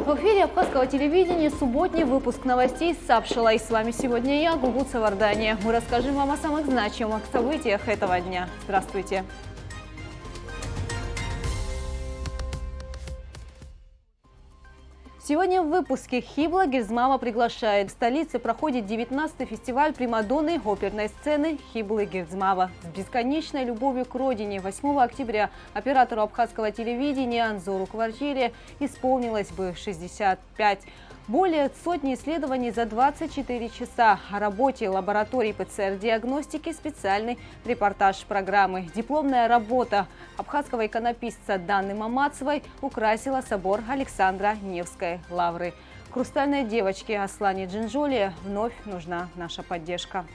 В эфире Абхазского телевидения субботний выпуск новостей с Сапшила. И с вами сегодня я, Гугут Савардания. Мы расскажем вам о самых значимых событиях этого дня. Здравствуйте! Сегодня в выпуске Хибла Гирзмава приглашает. В столице проходит 19-й фестиваль примадонны оперной сцены Хиблы Гирзмава. С бесконечной любовью к родине 8 октября оператору Абхазского телевидения Анзору Квартире исполнилось бы 65. Более сотни исследований за 24 часа. О работе лаборатории ПЦР-диагностики специальный репортаж программы. Дипломная работа абхазского иконописца Даны Мамацевой украсила собор Александра Невской лавры. Хрустальной девочке Аслане Джинджоле вновь нужна наша поддержка.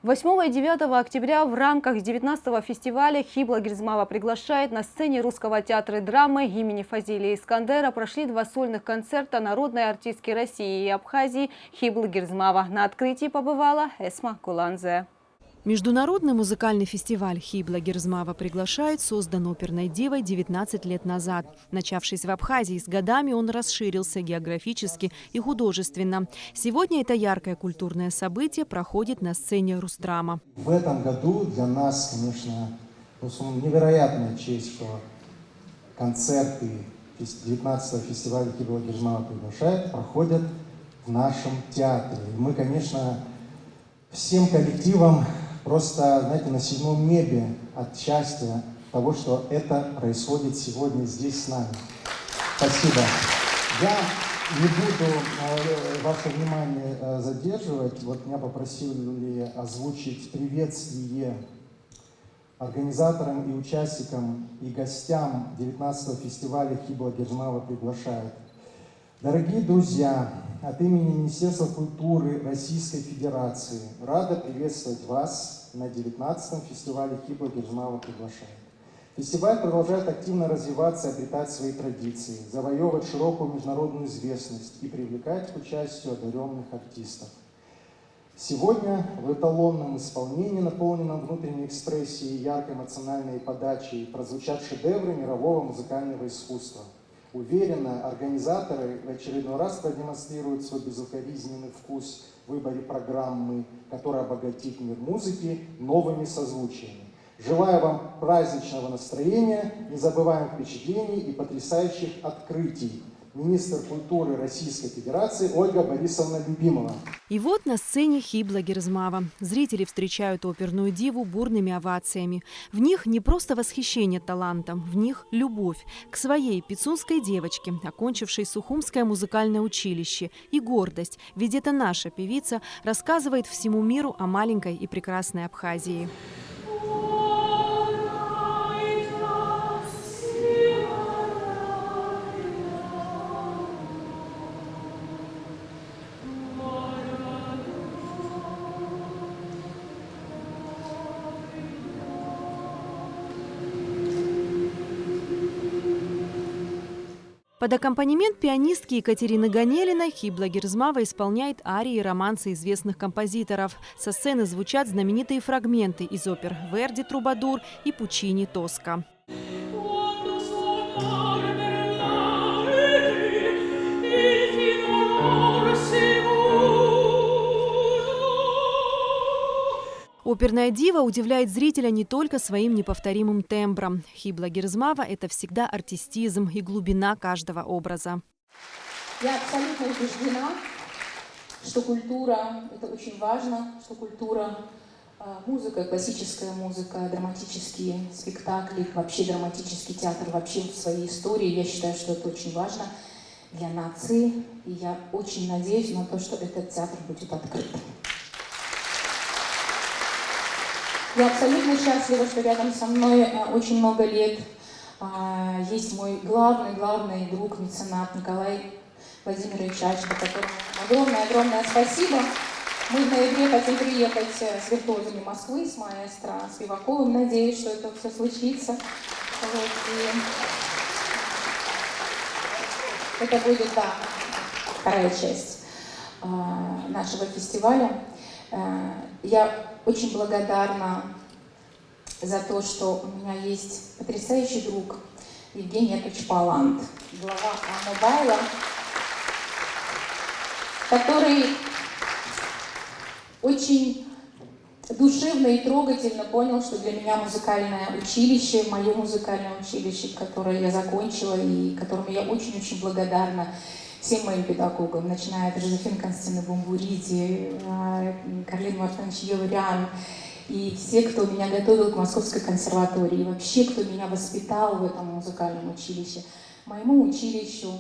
8 и 9 октября в рамках 19-го фестиваля Хибла Гирзмава приглашает. На сцене Русского театра драмы имени Фазилия Искандера прошли 2 сольных концерта народной артистки России и Абхазии Хиблы Гирзмава. На открытии побывала Эсма Куланзе. Международный музыкальный фестиваль Хибла Гирзмава приглашает создан оперной девой 19 лет назад. Начавшись в Абхазии, с годами он расширился географически и художественно. Сегодня это яркое культурное событие проходит на сцене Русдрама. В этом году для нас, конечно, невероятная честь, что концерты 19-го фестиваля Хибла Гирзмава приглашает, проходят в нашем театре. И мы, конечно, всем коллективам просто, знаете, на 7-м небе от счастья того, что это происходит сегодня здесь с нами. Спасибо. Я не буду ваше внимание задерживать. Вот меня попросили озвучить приветствие организаторам и участникам и гостям 19-го фестиваля Хибла Гирзмава приглашает. Дорогие друзья, от имени Министерства культуры Российской Федерации рада приветствовать вас на 19-м фестивале Хибла Гирзмава приглашает. Фестиваль продолжает активно развиваться и обретать свои традиции, завоевывать широкую международную известность и привлекать к участию одаренных артистов. Сегодня в эталонном исполнении, наполненном внутренней экспрессией и яркой эмоциональной подачей, прозвучат шедевры мирового музыкального искусства. Уверенно, организаторы в очередной раз продемонстрируют свой безукоризненный вкус в выборе программы, которая обогатит мир музыки новыми созвучиями. Желаю вам праздничного настроения, незабываемых впечатлений и потрясающих открытий. Министр культуры Российской Федерации Ольга Борисовна Любимова. И вот на сцене Хибла Гирзмава. Зрители встречают оперную диву бурными овациями. В них не просто восхищение талантом, в них любовь к своей пицунской девочке, окончившей Сухумское музыкальное училище, и гордость, ведь это наша певица рассказывает всему миру о маленькой и прекрасной Абхазии. Под аккомпанемент пианистки Екатерины Ганелиной Хибла Гирзмава исполняет арии и романсы известных композиторов. Со сцены звучат знаменитые фрагменты из опер Верди «Трубадур» и Пучини «Тоска». Оперная дива удивляет зрителя не только своим неповторимым тембром. Хибла Гирзмава – это всегда артистизм и глубина каждого образа. Я абсолютно убеждена, что культура – это очень важно, что культура, музыка, классическая музыка, драматические спектакли, вообще драматический театр, вообще в своей истории. Я считаю, что это очень важно для нации. И я очень надеюсь на то, что этот театр будет открыт. Я абсолютно счастлива, что рядом со мной очень много лет есть мой главный друг, меценат Николай Владимирович Ачко, которому огромное спасибо. Мы в ноябре хотим приехать с виртуозами Москвы, с маэстро Спиваковым. Надеюсь, что это все случится. Вот, и это будет, да, вторая часть нашего фестиваля. Я очень благодарна за то, что у меня есть потрясающий друг Евгений Яковлевич Палант, глава Амобайла, который очень душевно и трогательно понял, что для меня музыкальное училище, мое музыкальное училище, которое я закончила и которому я очень-очень благодарна всем моим педагогам, начиная от Жозефины Константиновны Бумбурити, Карлин Мартынович Елурян, и все, кто меня готовил к Московской консерватории, и вообще, кто меня воспитал в этом музыкальном училище. Моему училищу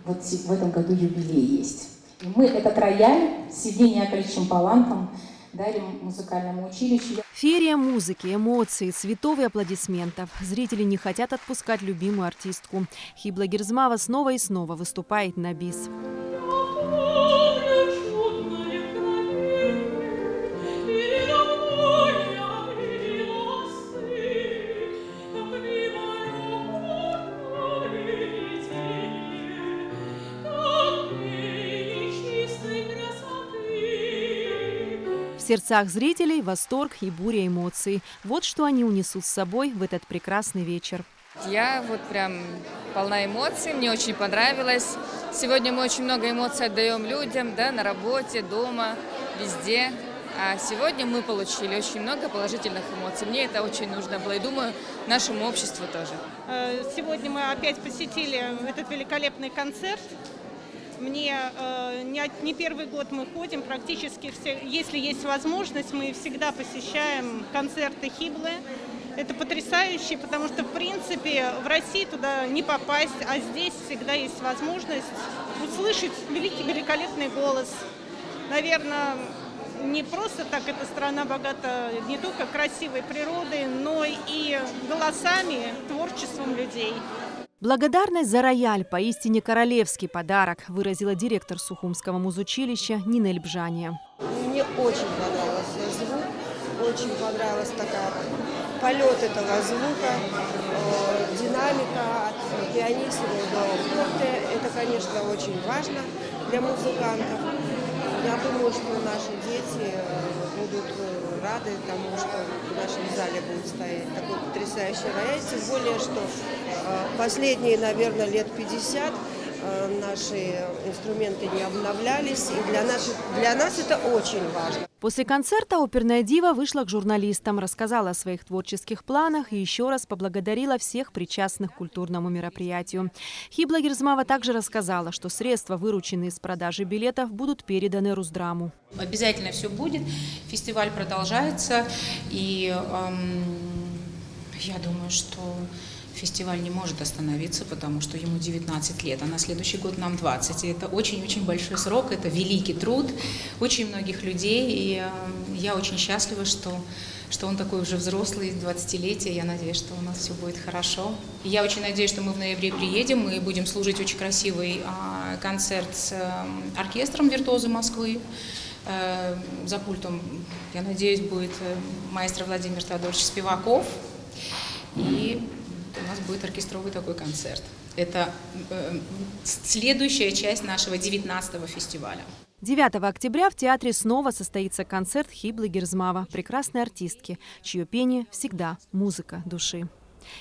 вот в этом году юбилей есть. И мы этот рояль с Евгением Яковлевичем Палантом дарим музыкальному училищу. Феерия музыки, эмоций, цветов и аплодисментов. Зрители не хотят отпускать любимую артистку. Хибла Герзмава снова и снова выступает на бис. В сердцах зрителей восторг и буря эмоций. Вот что они унесут с собой в этот прекрасный вечер. Я вот прям полна эмоций, мне очень понравилось. Сегодня мы очень много эмоций отдаем людям, да, на работе, дома, везде. А сегодня мы получили очень много положительных эмоций. Мне это очень нужно было, и думаю, нашему обществу тоже. Сегодня мы опять посетили этот великолепный концерт. Мне не первый год мы ходим, практически все, если есть возможность, мы всегда посещаем концерты Хиблы. Это потрясающе, потому что, в принципе, в России туда не попасть, а здесь всегда есть возможность услышать великолепный голос. Наверное, не просто так эта страна богата не только красивой природой, но и голосами, творчеством людей. Благодарность за рояль – поистине королевский подарок, выразила директор Сухумского музучилища Нина Эльбжания. Мне очень понравился звук, очень понравилась такая полет этого звука, динамика от пианиста до форте. Это, конечно, очень важно для музыкантов. Я думаю, что наши дети будут рады тому, что в нашем зале будет стоять такой потрясающий рояль. Тем более, что последние, наверное, лет 50 наши инструменты не обновлялись. И для нас это очень важно. После концерта оперная дива вышла к журналистам, рассказала о своих творческих планах и еще раз поблагодарила всех причастных к культурному мероприятию. Хибла Герзмава также рассказала, что средства, вырученные с продажи билетов, будут переданы Русдраму. Обязательно все будет. Фестиваль продолжается. И я думаю, что фестиваль не может остановиться, потому что ему 19 лет, а на следующий год нам 20. И это очень-очень большой срок, это великий труд очень многих людей. И я очень счастлива, что он такой уже взрослый, 20-летие. Я надеюсь, что у нас все будет хорошо. И я очень надеюсь, что мы в ноябре приедем, мы будем служить очень красивый концерт с оркестром «Виртуозы Москвы». За пультом, я надеюсь, будет маэстро Владимир Тодорович Спиваков. И у нас будет оркестровый такой концерт. Это следующая часть нашего 19-го фестиваля. 9 октября в театре снова состоится концерт Хиблы Герзмава, прекрасной артистки, чье пение всегда музыка души.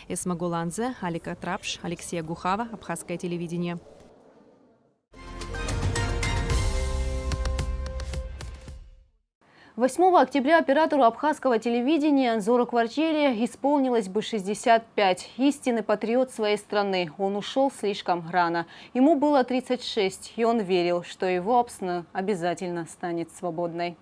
Эсма Голанзе, Алика Трапш, Алексея Гухава, Абхазское телевидение. 8 октября оператору абхазского телевидения Анзору Кварчеле исполнилось бы 65. Истинный патриот своей страны. Он ушел слишком рано. Ему было 36, и он верил, что его Апсна обязательно станет свободной.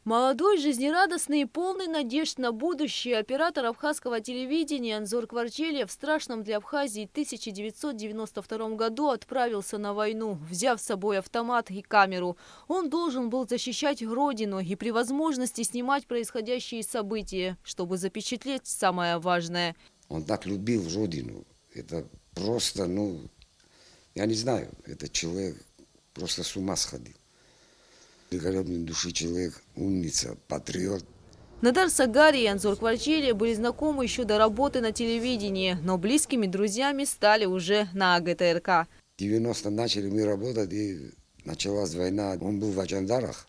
Молодой, жизнерадостный и полный надежд на будущее оператор абхазского телевидения Анзор Кварчеле в страшном для Абхазии 1992 году отправился на войну, взяв с собой автомат и камеру. Он должен был защищать родину и при возможности снимать происходящие события, чтобы запечатлеть самое важное. Он так любил родину. Это просто, я не знаю, этот человек просто с ума сходил. Великолепной души человек, умница, патриот. Надар Сагари и Анзор Кварчеле были знакомы еще до работы на телевидении, но близкими друзьями стали уже на АГТРК. В 90-м начали мы работать, и началась война. Он был в Ачандарах.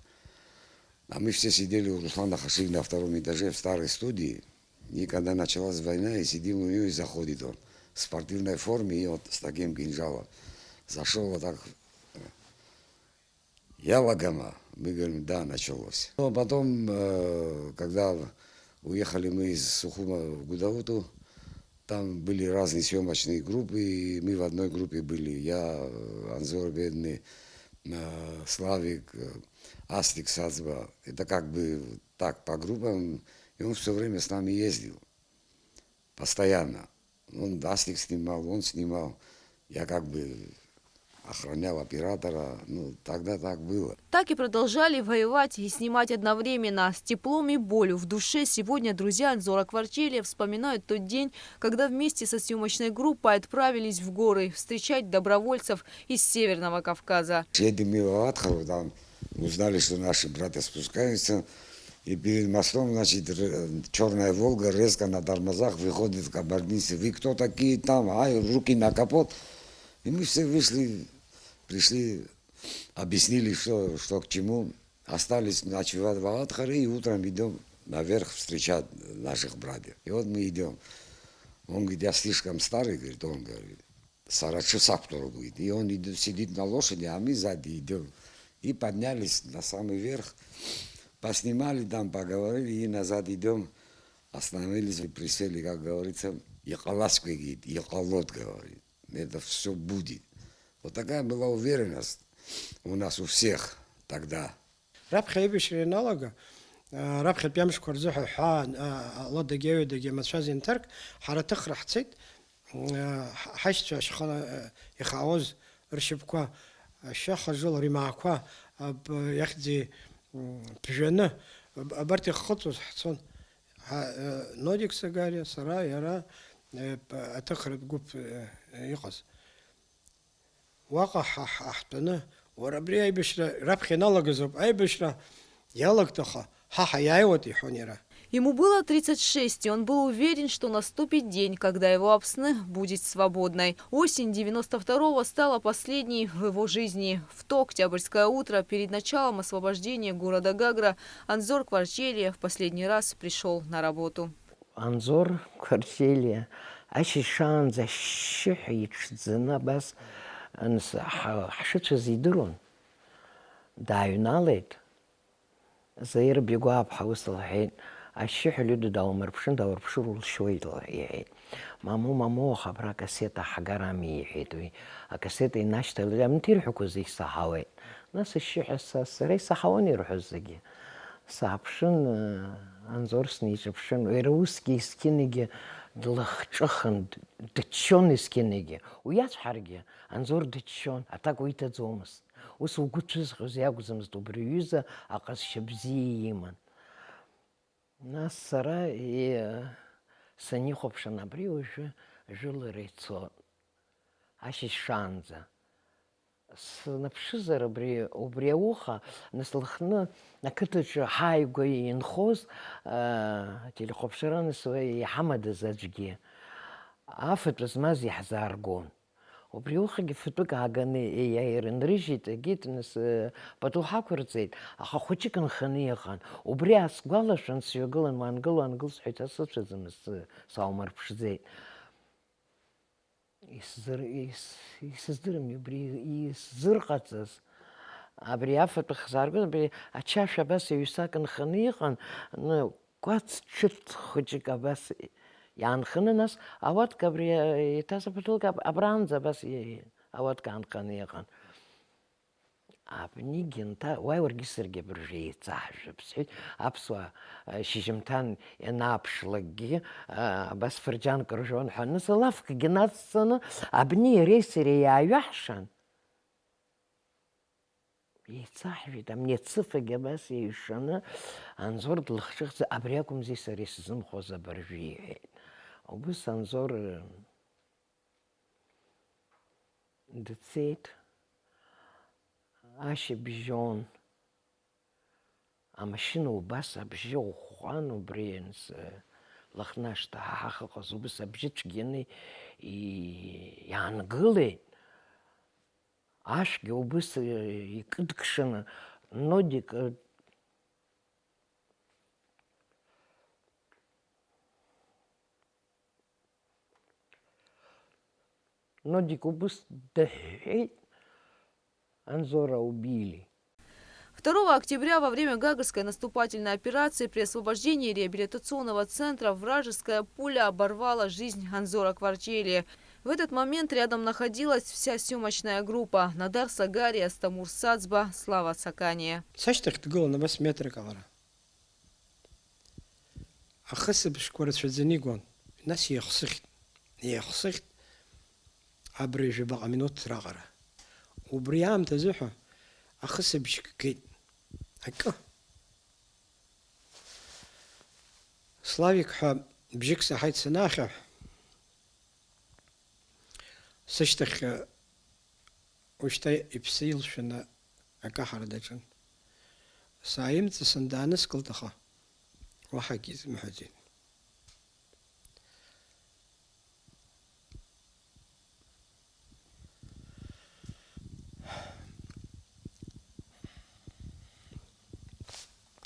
А мы все сидели у Руслана Хаши на втором этаже в старой студии. И когда началась война, и сидим у нее, и заходит он в спортивной форме, и вот с таким кинжалом. Зашел вот так. Я Лагама. Мы говорим, да, началось. Ну, а потом, когда уехали мы из Сухума в Гудауту, там были разные съемочные группы, и мы в одной группе были. Я, Анзор Бедный, Славик, Астик Сацба. Это как бы так по группам. И он все время с нами ездил. Постоянно. Он Астик снимал, он снимал. Я как бы охранял оператора. Ну, тогда так было. Так и продолжали воевать и снимать одновременно. С теплом и болью в душе сегодня друзья Анзора Кварчелия вспоминают тот день, когда вместе со съемочной группой отправились в горы встречать добровольцев из Северного Кавказа. Едем мимо Атхова, там узнали, что наши братья спускаются. И перед мостом, значит, черная «Волга» резко на тормозах выходит кабардинцы. Вы кто такие там? Ай, руки на капот. И мы все вышли, пришли, объяснили, что к чему. Остались ночевать в Атхаре, и утром идем наверх встречать наших братьев. И вот мы идем. Он говорит, я слишком старый, говорит, он говорит, 40 часов будет. И он идет, сидит на лошади, а мы сзади идем. И поднялись на самый верх. Поснимали там, поговорили, и назад идем, остановились и присели, как говорится, Якаласку, говорит, Якалот, говорит, это все будет. Вот такая была уверенность у нас у всех тогда. ربخ يبيش رينالوجا ربخ بيمش كورزوح حان لود جيو دجي متشازين ترك حارة تخرح تسيت حشت شخلا يخاوز رشبكوا الشيخ جل ريماكوا يخدي بجنة برتي خطوة حصون نوديك سجاري سرا يرى أتخرب جوب يقص واقع ححتنا وربري أي بشرة ربخي نالك زوب أي بشرة يالك تخا ха яйвоти хонера. Ему было 36, и он был уверен, что наступит день, когда его Апсны будет свободной. Осень 92-го стала последней в его жизни. В то октябрьское утро, перед началом освобождения города Гагра, Анзор Кварчелия в последний раз пришел на работу. Анзор Кварчелия, ашишан за щухичзна бас хашича зидурун. Даюналет. زير بيجوا بحوصل الحين الشيح اللي داومر بشن داور بشرول شوي الحين مامو خبرة كسيتا حجرامي حيتوي كسيتا ناشتا اللي منتير حكوا زي صحاوي ناس الشيح السري صحاوني يروحوا زي صعبشن أنظر سنيج بشن ويروسكي سكينيجي دلخشخن دتشون سكينيجي وياش حرجي أنظر دتشون أتاكو يتزومس وسوقتشز خزياق زمز добрюза акас шабзииман нас сара и санихопша набри уже жил рейцо аши шанза с напшизара бри убреуха наслахна накытыч хайгой инхоз телехопшараны свои хамада заджги афет размази хазаргон وبريوخ جفتوك عجني يايرن ريجيت جيت نس بتوحا كرزيت أخوتي كان خنيخان وبرياس قالش نس يقولن ما نقولن قلص حتى صوت زمس سامر بشزيت يسزر ميبري يسزر قصص أبريافة بخسار قلنا بري أتشاف بس يساكن خنيخان قات شت خوتي بس يعني خنناس أوقات كبري يتاسبتول كاب أبرانزا بس أوقات كان خنيقان أبني جنتا واي ورجسر جبرجي تاج بسيط أبسوا شجمتان ينابشلقي بس فرجان كرجون حنس لافك جنات سنة أبني ريسري يا يحشن يتصاحبي دم يتصفق بس يشنا أنظر الخشخص أبريكم زي سريس زم خوزة برجي وبس أنظر دتسيت أشي بجون أما شنو بس بجو خوانو برينس لخناش تحقق وبس بجيتش جيني يعني قلي عشقي وبس يكدكشنا نوديك но дикубыс дыхей Анзора убили. 2 октября во время Гагрской наступательной операции при освобождении реабилитационного центра вражеская пуля оборвала жизнь Анзора Кварчели. В этот момент рядом находилась вся съемочная группа: Надар Сагари, Астамур Сацба, Слава Сакания. ساشتك تقول أنا بس مترك على أخس بشكورة شدني قون الناس يخسخت عبريج بقى منوت رغرة وبريام تزحه أخس بشكيت هكا سلافيك حاب بجكسة حيث سناخه ساشتك وشتي يبسيل شنا أكاحر دجن سايمت سندانس قلتخا وحكيز محجين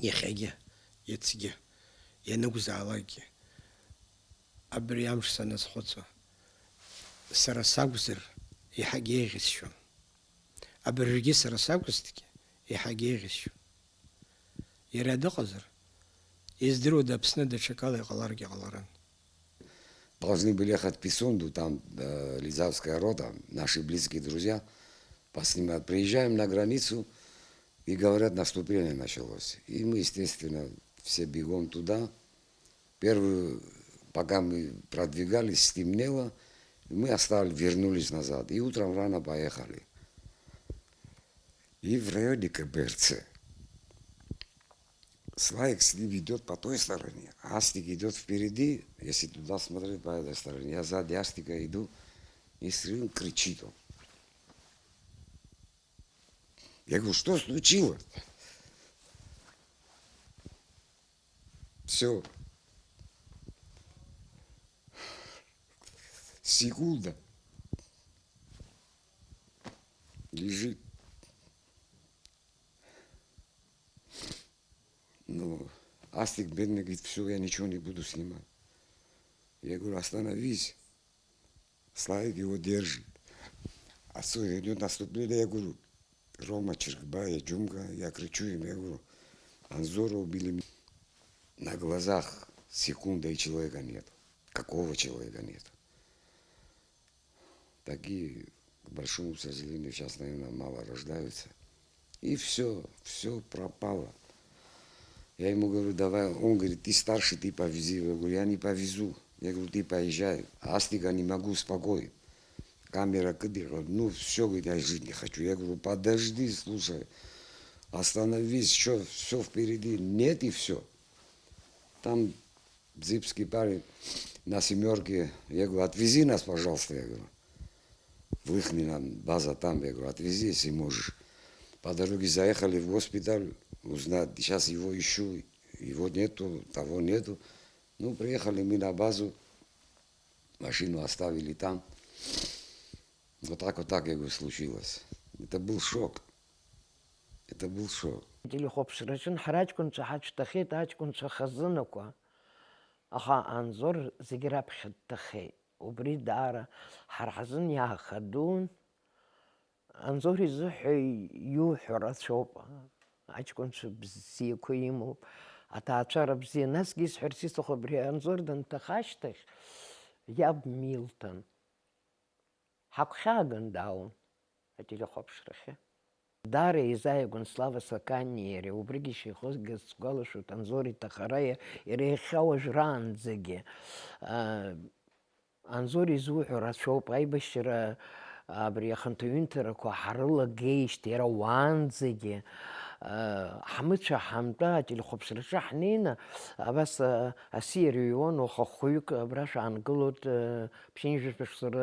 يخيجة يتسجة ينوز علاقي أبريامش سنة خطة سرساوزر يحقيغس شو أبرجي سرساوزتك يحقيغس شو يراد قزر يزدرو да псны да чекалы қаларги қаларан. Должны были ехать в Писунду, там Лизавская рота, наши близкие друзья, поснимать. Приезжаем на границу и говорят, наступление началось. И мы, естественно, все бегом туда. Первую, пока мы продвигались, стемнело, мы вернулись назад. И утром рано поехали. И в районе Каберце Славик с ним идет по той стороне, а Астик идет впереди, если туда смотреть по этой стороне. Я сзади Астика иду, и смотрю, кричит он. Я говорю, что случилось? Все. Секунда. Лежит. Ну, Астик бедный говорит, все, я ничего не буду снимать. Я говорю, остановись. Славик его держит. А все, идет наступление, я говорю, Рома, Черкбая, Джумка, я кричу им, я говорю, Анзора убили. На глазах секунда и человека нет. Какого человека нет? Такие, к большому сожалению, сейчас, наверное, мало рождаются. И все пропало. Я ему говорю, давай, он говорит, ты старший, ты повези. Я говорю, я не повезу. Я говорю, ты поезжай. А Астика не могу успокоить. Камера кидает, ну все, говорит, я жить не хочу. Я говорю, подожди, слушай, остановись, все впереди. Нет и все. Там зипский парень на семерке. Я говорю, отвези нас, пожалуйста. Я говорю, в их база там. Я говорю, отвези, если можешь. По дороге заехали в госпиталь. Узнать, сейчас его ищу, его нету, того нету. Ну, приехали мы на базу, машину оставили там. Вот так, я говорю, случилось. Это был шок. Это был шок. أنظر زجرا بخدخي وبريد عرا حرحزن يا خدون أنظر زحي يوحر شوبا أشكونش بزي كويمو أتعشر بزي ناس جيس حرسيس خبري أنظر دن تخاشتخ ياب ميلتن حق خاغن داون أتيلي خبش رخي داري إزاي Слава Саканиери, убригиши хозгас голошу танзори тахарая ирехауж ранзеги. Анзори зуху расшоп айбашира абрияхантуинтера ко харла гейш тера ванзеги. حمدش حمدات اللي خبص حنينا بس أسيريون وخويك براش عن قلت بشينجش بشصر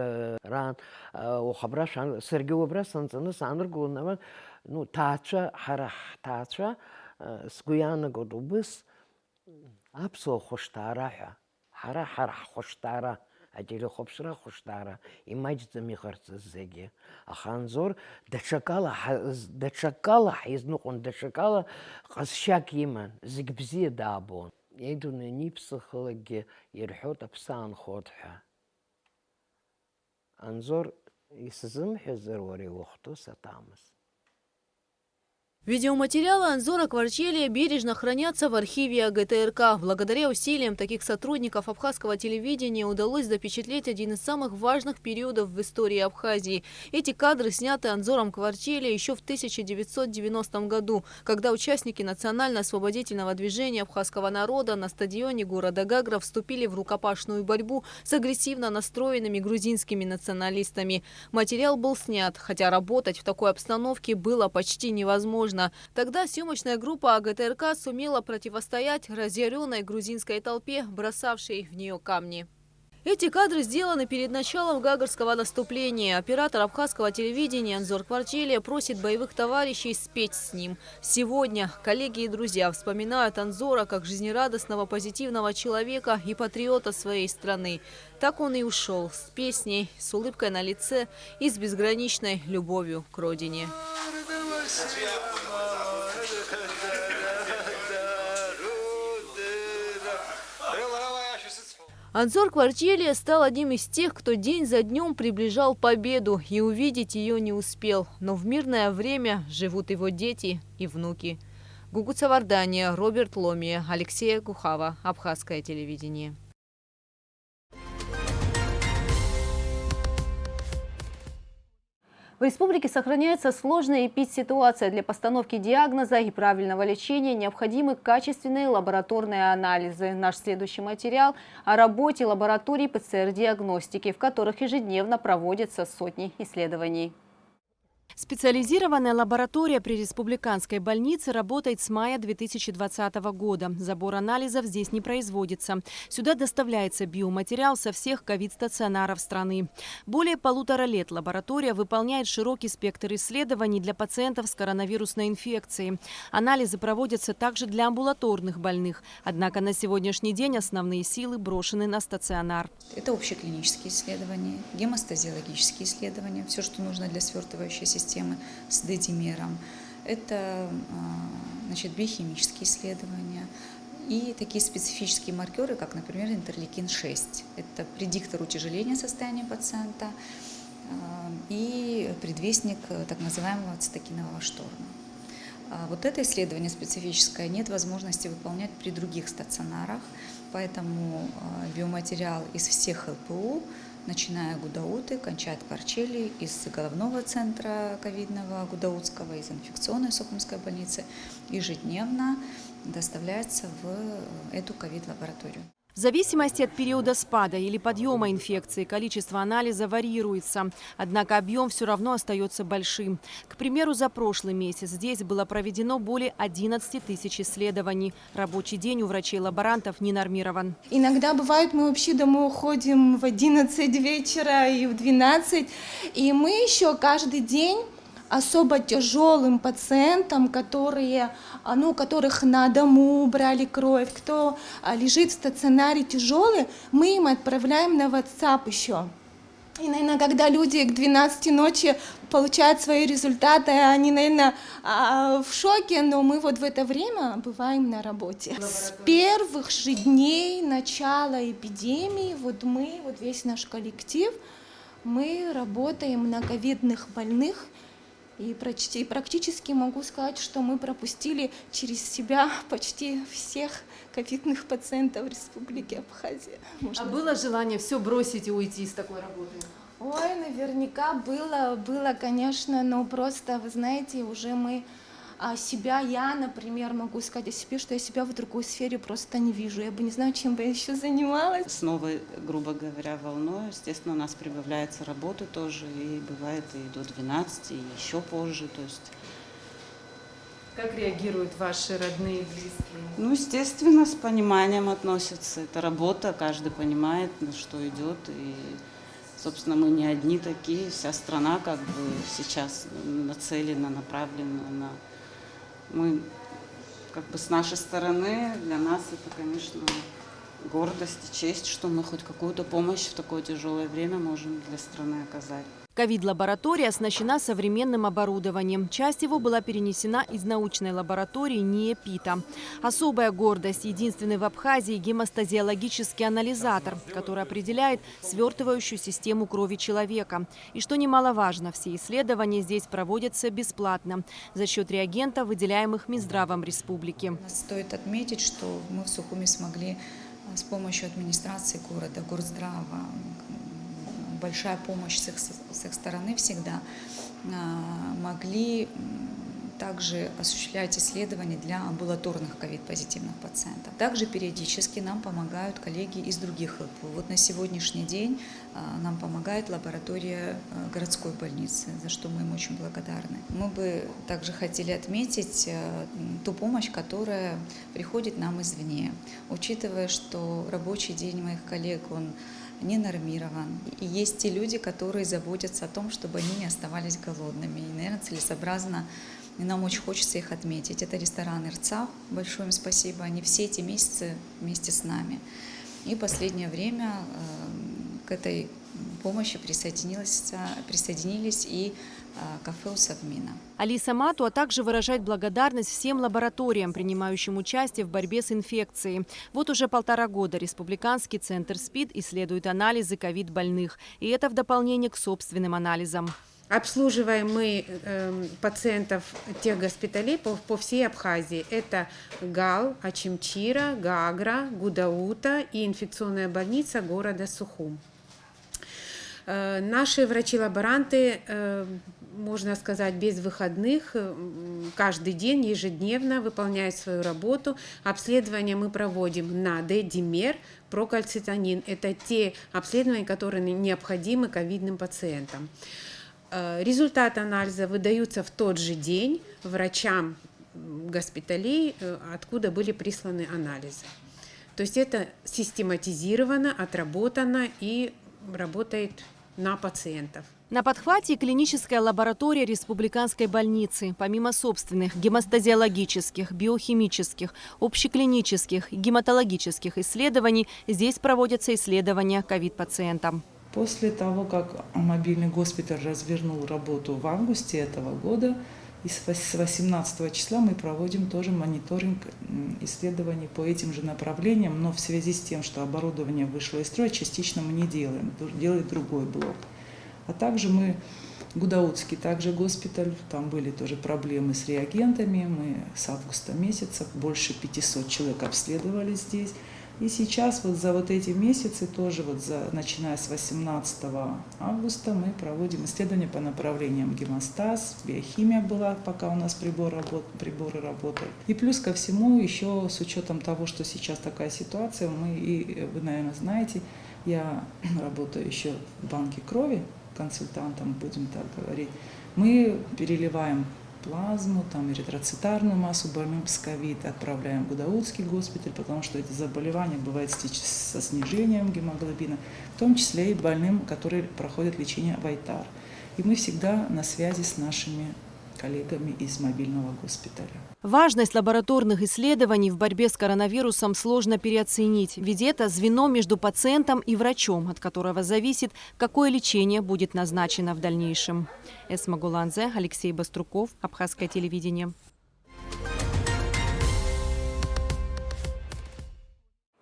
ران وخبراش عن سرقوا براس نص عن رجول نو تاتشا حرح تاتشا سقيانا قدو بس أبسو خوشتارا حرح خوشتارا أجيلي خبصرا خوشتارا إماج زميخرت الزجي أخانزور دشكالا حيزنقون دشكالا قصشاك يمن زقبزي دابون يدون نيبسخلق يرحوت أبسان خوضحا أنزور Видеоматериалы Анзора Кварчелия бережно хранятся в архиве АГТРК. Благодаря усилиям таких сотрудников абхазского телевидения удалось запечатлеть один из самых важных периодов в истории Абхазии. Эти кадры сняты Анзором Кварчелия еще в 1990 году, когда участники национально-освободительного движения абхазского народа на стадионе города Гагра вступили в рукопашную борьбу с агрессивно настроенными грузинскими националистами. Материал был снят, хотя работать в такой обстановке было почти невозможно. Тогда съемочная группа АГТРК сумела противостоять разъяренной грузинской толпе, бросавшей в нее камни. Эти кадры сделаны перед началом гагарского наступления. Оператор абхазского телевидения Анзор Кварчелия просит боевых товарищей спеть с ним. Сегодня коллеги и друзья вспоминают Анзора как жизнерадостного, позитивного человека и патриота своей страны. Так он и ушел с песней, с улыбкой на лице и с безграничной любовью к родине. Анзор Кварчелия стал одним из тех, кто день за днем приближал победу и увидеть ее не успел. Но в мирное время живут его дети и внуки. Гугут Савардания, Роберт Ломия, Алексея Кухава. Абхазское телевидение. В республике сохраняется сложная эпидситуация. Для постановки диагноза и правильного лечения необходимы качественные лабораторные анализы. Наш следующий материал о работе лабораторий ПЦР-диагностики, в которых ежедневно проводятся сотни исследований. Специализированная лаборатория при республиканской больнице работает с мая 2020 года. Забор анализов здесь не производится. Сюда доставляется биоматериал со всех ковид-стационаров страны. Более 1,5 лет лаборатория выполняет широкий спектр исследований для пациентов с коронавирусной инфекцией. Анализы проводятся также для амбулаторных больных. Однако на сегодняшний день основные силы брошены на стационар. Это общеклинические исследования, гемостазиологические исследования, все, что нужно для свертывающей системы с дедимером. Это биохимические исследования и такие специфические маркеры, как, например, интерлейкин-6. Это предиктор утяжеления состояния пациента и предвестник так называемого цитокинового шторма. Вот это исследование специфическое нет возможности выполнять при других стационарах, поэтому биоматериал из всех ЛПУ, начиная Гудауты, кончая Кварчелии, из головного центра ковидного Гудаутского, из инфекционной Сухумской больницы, ежедневно доставляется в эту ковид-лабораторию. В зависимости от периода спада или подъема инфекции количество анализа варьируется, однако объем все равно остается большим. К примеру, за прошлый месяц здесь было проведено более 11 тысяч исследований. Рабочий день у врачей-лаборантов не нормирован. Иногда бывает, мы вообще домой уходим в 11 вечера и в 12, и мы еще каждый день особо тяжелым пациентам, которых на дому брали кровь, кто лежит в стационаре тяжелый, мы им отправляем на WhatsApp еще. И, наверное, когда люди к 12 ночи получают свои результаты, они, наверное, в шоке, но мы вот в это время бываем на работе. С первых же дней начала эпидемии, весь наш коллектив, мы работаем на ковидных больных. И практически могу сказать, что мы пропустили через себя почти всех ковидных пациентов Республики Абхазия. Было желание все бросить и уйти с такой работы? Ой, наверняка было, конечно, но просто, вы знаете, уже мы я, например, могу сказать о себе, что я себя в другой сфере просто не вижу. Я бы не знаю, чем бы я еще занималась. С новой, грубо говоря, волной, естественно, у нас прибавляется работы тоже, и бывает и до 12, и еще позже. То есть... Как реагируют ваши родные, близкие? Естественно, с пониманием относятся. Это работа, каждый понимает, на что идет. И, собственно, мы не одни такие, вся страна сейчас нацелена, направлена на... Мы, с нашей стороны, для нас это, конечно, гордость и честь, что мы хоть какую-то помощь в такое тяжелое время можем для страны оказать. Ковид-лаборатория оснащена современным оборудованием. Часть его была перенесена из научной лаборатории НИИ ПИТа. Особая гордость – единственный в Абхазии гемостазиологический анализатор, который определяет свертывающую систему крови человека. И что немаловажно, все исследования здесь проводятся бесплатно за счет реагентов, выделяемых Минздравом республики. Стоит отметить, что мы в Сухуми смогли с помощью администрации города, Горздрава, большая помощь с их стороны всегда, могли также осуществлять исследования для амбулаторных ковид-позитивных пациентов. Также периодически нам помогают коллеги из других ЛПУ. Вот на сегодняшний день нам помогает лаборатория городской больницы, за что мы им очень благодарны. Мы бы также хотели отметить ту помощь, которая приходит нам извне, учитывая, что рабочий день моих коллег, он не нормирован. И есть те люди, которые заботятся о том, чтобы они не оставались голодными. И, наверное, целесообразно, и нам очень хочется их отметить. Это ресторан «Ирцав». Большое им спасибо. Они все эти месяцы вместе с нами. И в последнее время к этой помощи присоединились и кафе у Совмина. Алиса Мату, а также выражать благодарность всем лабораториям, принимающим участие в борьбе с инфекцией. Вот уже 1,5 года Республиканский центр СПИД исследует анализы ковид-больных. И это в дополнение к собственным анализам. Обслуживаем мы пациентов тех госпиталей по всей Абхазии. Это ГАЛ, Ачимчира, Гагра, Гудаута и инфекционная больница города Сухум. Наши врачи-лаборанты, можно сказать, без выходных, каждый день, ежедневно выполняют свою работу. Обследования мы проводим на D-димер, прокальцитонин. Это те обследования, которые необходимы ковидным пациентам. Результаты анализа выдаются в тот же день врачам госпиталей, откуда были присланы анализы. То есть это систематизировано, отработано и работает на пациентов. На подхвате и клиническая лаборатория республиканской больницы. Помимо собственных гемостазиологических, биохимических, общеклинических и гематологических исследований, здесь проводятся исследования ковид-пациентам. После того, как мобильный госпиталь развернул работу в августе этого года, и с 18 числа мы проводим тоже мониторинг исследований по этим же направлениям, но в связи с тем, что оборудование вышло из строя, частично мы не делаем, делает другой блок. А также мы, Гудаутский также госпиталь, там были тоже проблемы с реагентами, мы с августа месяца больше 500 человек обследовали здесь. И сейчас вот за вот эти месяцы, тоже вот начиная с 18 августа, мы проводим исследования по направлениям гемостаз, биохимия была, пока у нас приборы работали. И плюс ко всему, еще с учетом того, что сейчас такая ситуация, вы, наверное, знаете, я работаю еще в банке крови, консультантом, будем так говорить. Мы переливаем плазму, эритроцитарную массу больным с ковид, отправляем в Гудаутский госпиталь, потому что эти заболевания бывают со снижением гемоглобина, в том числе и больным, которые проходят лечение в Айтар. И мы всегда на связи с нашими коллегами из мобильного госпиталя. Важность лабораторных исследований в борьбе с коронавирусом сложно переоценить, ведь это звено между пациентом и врачом, от которого зависит, какое лечение будет назначено в дальнейшем. Эсма Гуланзе, Алексей Баструков, Абхазское телевидение.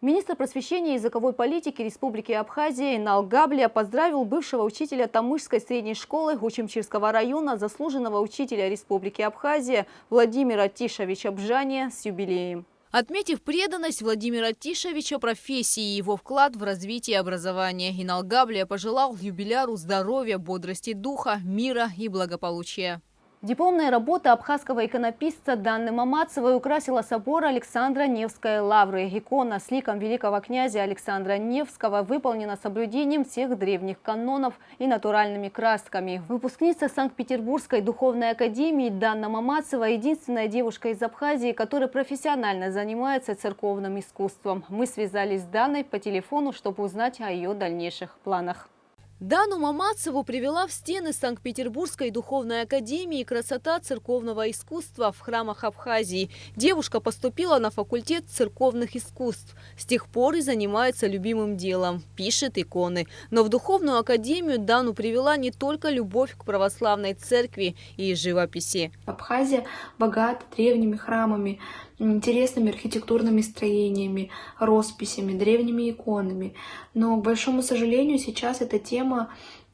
Министр просвещения и языковой политики Республики Абхазия Инал Габлия поздравил бывшего учителя Тамышской средней школы Учимчирского района, заслуженного учителя Республики Абхазия Владимира Тишевича Бжания с юбилеем. Отметив преданность Владимира Тишевича профессии и его вклад в развитие образования, Инал Габлия пожелал юбиляру здоровья, бодрости духа, мира и благополучия. Дипломная работа абхазского иконописца Данны Мамацевой украсила собор Александра Невской лавры. Икона с ликом великого князя Александра Невского выполнена соблюдением всех древних канонов и натуральными красками. Выпускница Санкт-Петербургской духовной академии Данна Мамацева – единственная девушка из Абхазии, которая профессионально занимается церковным искусством. Мы связались с Данной по телефону, чтобы узнать о ее дальнейших планах. Дану Мамацеву привела в стены Санкт-Петербургской духовной академии красота церковного искусства в храмах Абхазии. Девушка поступила на факультет церковных искусств. С тех пор и занимается любимым делом – пишет иконы. Но в духовную академию Дану привела не только любовь к православной церкви и живописи. Абхазия богата древними храмами, интересными архитектурными строениями, росписями, древними иконами. Но, к большому сожалению, сейчас эта тема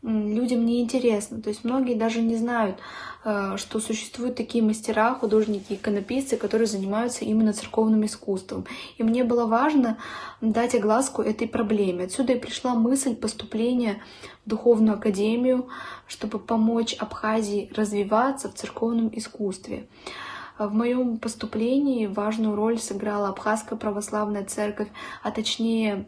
людям не интересна. То есть многие даже не знают, что существуют такие мастера, художники, иконописцы, которые занимаются именно церковным искусством. И мне было важно дать огласку этой проблеме. Отсюда и пришла мысль поступления в духовную академию, чтобы помочь Абхазии развиваться в церковном искусстве. В моем поступлении важную роль сыграла Абхазская православная церковь, а точнее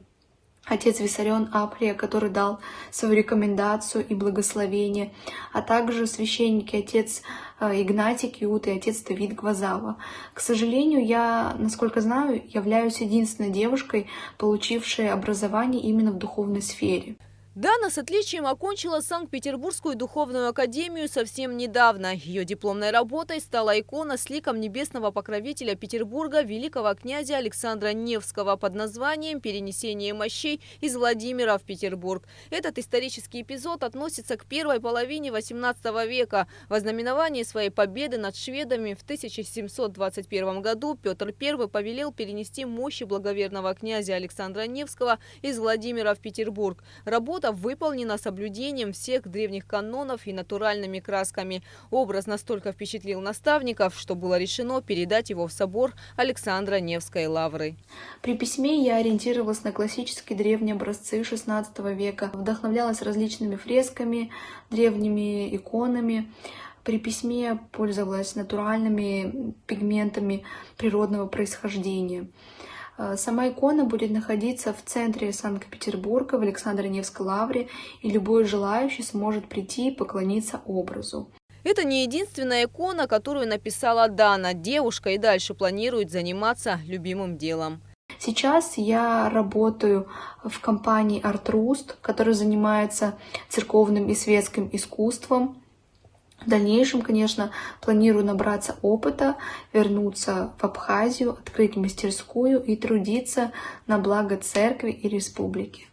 отец Виссарион Априя, который дал свою рекомендацию и благословение, а также священники отец Игнатий Киут и отец Давид Гвазава. К сожалению, я, насколько знаю, являюсь единственной девушкой, получившей образование именно в духовной сфере. Дана с отличием окончила Санкт-Петербургскую духовную академию совсем недавно. Ее дипломной работой стала икона с ликом небесного покровителя Петербурга великого князя Александра Невского под названием «Перенесение мощей из Владимира в Петербург». Этот исторический эпизод относится к первой половине XVIII века. В ознаменовании своей победы над шведами в 1721 году Петр I повелел перенести мощи благоверного князя Александра Невского из Владимира в Петербург. Работа выполнена соблюдением всех древних канонов и натуральными красками. Образ настолько впечатлил наставников, что было решено передать его в собор Александра Невской лавры. При письме я ориентировалась на классические древние образцы XVI века, вдохновлялась различными фресками, древними иконами. При письме пользовалась натуральными пигментами природного происхождения. Сама икона будет находиться в центре Санкт-Петербурга, в Александро-Невской лавре, и любой желающий сможет прийти и поклониться образу. Это не единственная икона, которую написала Дана. Девушка и дальше планирует заниматься любимым делом. Сейчас я работаю в компании «Артрust», которая занимается церковным и светским искусством. В дальнейшем, конечно, планирую набраться опыта, вернуться в Абхазию, открыть мастерскую и трудиться на благо церкви и республики.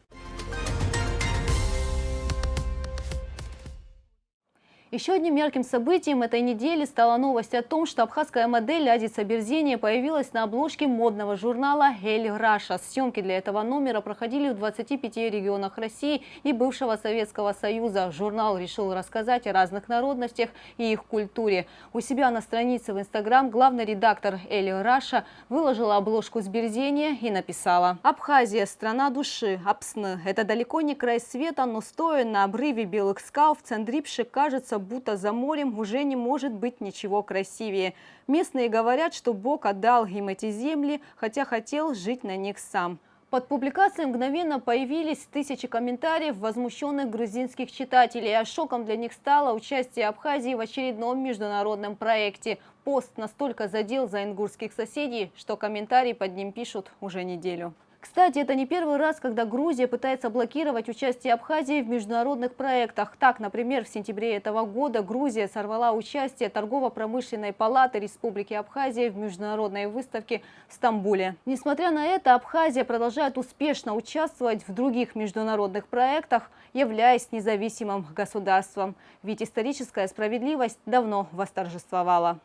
Еще одним ярким событием этой недели стала новость о том, что абхазская модель Адиса Берзения появилась на обложке модного журнала «Эль Раша». Съемки для этого номера проходили в 25 регионах России и бывшего Советского Союза. Журнал решил рассказать о разных народностях и их культуре. У себя на странице в Инстаграм главный редактор «Эль Раша» выложила обложку с Берзения и написала: «Абхазия – страна души, Апсны. Это далеко не край света, но стоя на обрыве белых скал в Цандрипше кажется, будто за морем уже не может быть ничего красивее. Местные говорят, что Бог отдал им эти земли, хотя хотел жить на них сам». Под публикацией мгновенно появились тысячи комментариев возмущенных грузинских читателей, а шоком для них стало участие Абхазии в очередном международном проекте. Пост настолько задел заингурских соседей, что комментарии под ним пишут уже неделю. Кстати, это не первый раз, когда Грузия пытается блокировать участие Абхазии в международных проектах. Так, например, в сентябре этого года Грузия сорвала участие Торгово-промышленной палаты Республики Абхазия в международной выставке в Стамбуле. Несмотря на это, Абхазия продолжает успешно участвовать в других международных проектах, являясь независимым государством. Ведь историческая справедливость давно восторжествовала.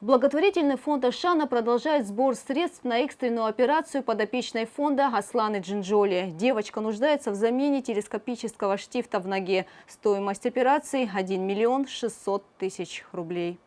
Благотворительный фонд Ашана продолжает сбор средств на экстренную операцию подопечной фонда Асланы Джинджоли. Девочка нуждается в замене телескопического штифта в ноге. Стоимость операции – 1 600 000 рублей.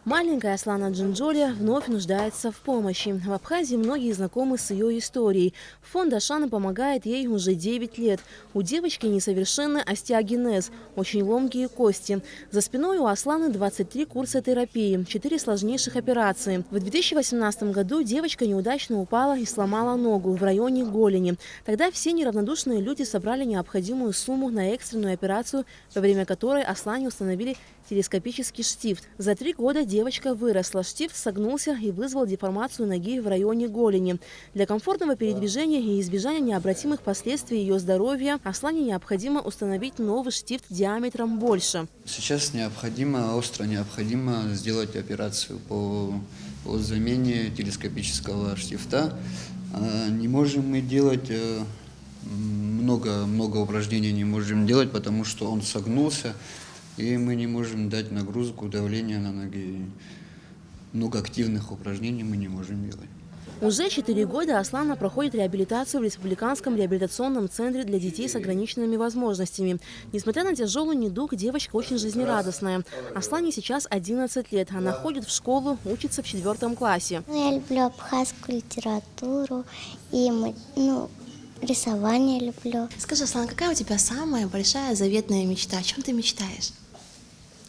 Маленькая Аслана Джинджоли вновь нуждается в помощи. В Абхазии многие знакомы с ее историей. Фонд Ашана помогает ей уже 9 лет. У девочки несовершенный остеогенез, очень ломкие кости. За спиной у Асланы 23 курса терапии, 4 сложнейших операции. В 2018 году девочка неудачно упала и сломала ногу в районе голени. Тогда все неравнодушные люди собрали необходимую сумму на экстренную операцию, во время которой Аслане установили телескопический штифт. За 3 года девочка выросла. Штифт согнулся и вызвал деформацию ноги в районе голени. Для комфортного передвижения и избежания необратимых последствий ее здоровья Аслане необходимо установить новый штифт диаметром больше. Сейчас остро необходимо сделать операцию по замене телескопического штифта. Не можем мы делать много упражнений не можем делать, потому что он согнулся, и мы не можем дать нагрузку, давление на ноги. Много активных упражнений мы не можем делать. Уже 4 года Аслана проходит реабилитацию в Республиканском реабилитационном центре для детей с ограниченными возможностями. Несмотря на тяжелый недуг, девочка очень жизнерадостная. Аслане сейчас 11 лет. Она ходит в школу, учится в 4 классе. Я люблю абхазскую литературу и рисование люблю. Скажи, Аслана, какая у тебя самая большая заветная мечта? О чем ты мечтаешь?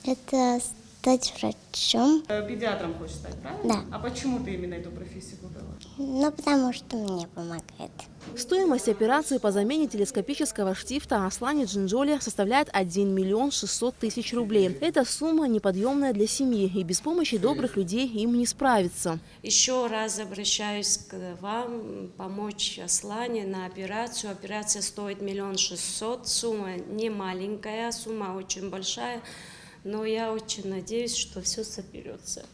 Это стать врачом. Педиатром хочешь стать, правильно? Да. А почему ты именно эту профессию выбрала? Потому что мне помогает. Стоимость операции по замене телескопического штифта Аслане Джинджоле составляет 1 600 000 рублей. Эта сумма неподъемная для семьи, и без помощи добрых людей им не справиться. Еще раз обращаюсь к вам помочь Аслане на операцию. Операция стоит 1 600 000. Сумма не маленькая, сумма очень большая. Но я очень надеюсь, что все соберется.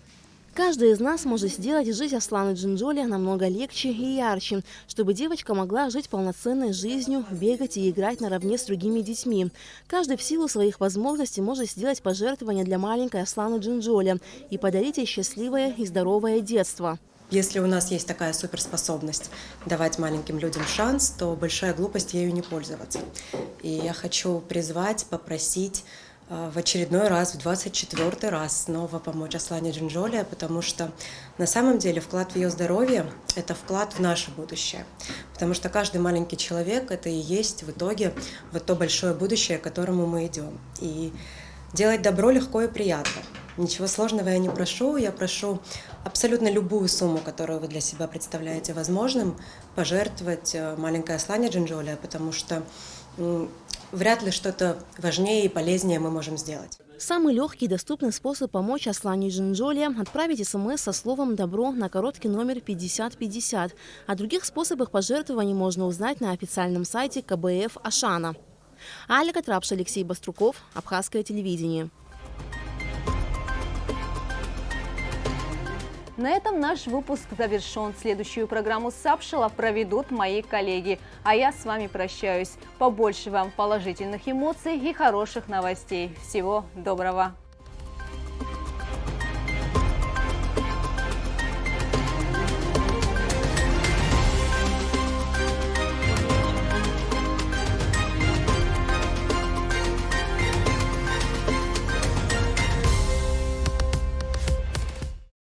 Каждый из нас может сделать жизнь Асланы Джинджоле намного легче и ярче, чтобы девочка могла жить полноценной жизнью, бегать и играть наравне с другими детьми. Каждый в силу своих возможностей может сделать пожертвование для маленькой Асланы Джинджоле и подарить ей счастливое и здоровое детство. Если у нас есть такая суперспособность давать маленьким людям шанс, то большая глупость ею не пользоваться. И я хочу призвать, попросить в очередной раз, в 24-й раз снова помочь Аслане Джинджоле, потому что на самом деле вклад в ее здоровье – это вклад в наше будущее. Потому что каждый маленький человек – это и есть в итоге вот то большое будущее, к которому мы идем. И делать добро легко и приятно. Ничего сложного я не прошу, я прошу абсолютно любую сумму, которую вы для себя представляете возможным, пожертвовать маленькой Аслане Джинджоле, потому что вряд ли что-то важнее и полезнее мы можем сделать. Самый легкий и доступный способ помочь Аслане Джинджоле – отправить СМС со словом «Добро» на короткий номер 5050. О других способах пожертвований можно узнать на официальном сайте КБФ Ашана. Аля Катрапш, Алексей Баструков, Абхазское телевидение. На этом наш выпуск завершен. Следующую программу Сапшила проведут мои коллеги. А я с вами прощаюсь. Побольше вам положительных эмоций и хороших новостей. Всего доброго!